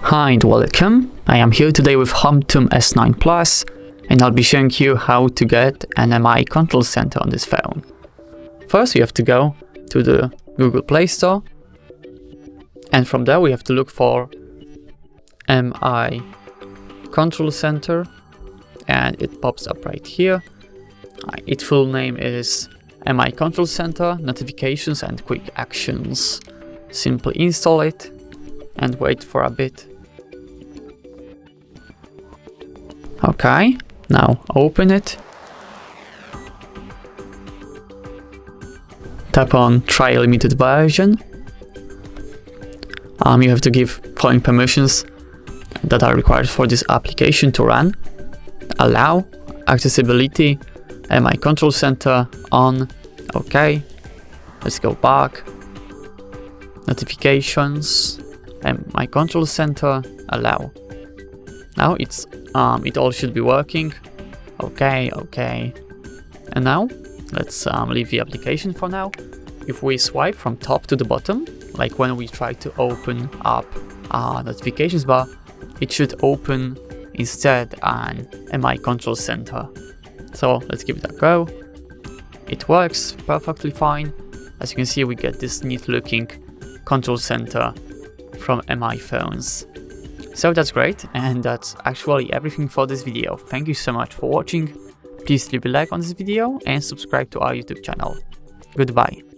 Hi and welcome. I am here today with HOMTOM S9 Plus and I'll be showing you how to get an MI control center on this phone. First we have to go to the Google Play Store and from there we have to look for MI control center and it pops up right here. Its full name is MI control center, notifications and quick actions. Simply install it and wait for a bit. Okay, now open it. Tap on try a limited version. You have to give following permissions that are required for this application to run. Allow, accessibility, MI control center on. Okay, let's go back. Notifications, MI control center, allow. Now it all should be working. Okay. And now let's leave the application for now. If we swipe from top to the bottom, like when we try to open up our notifications bar, it should open instead an MI control center. So let's give it a go. It works perfectly fine. As you can see, we get this neat looking control center from MI phones. So that's great, and that's actually everything for this video. Thank you so much for watching. Please leave a like on this video and subscribe to our YouTube channel. Goodbye.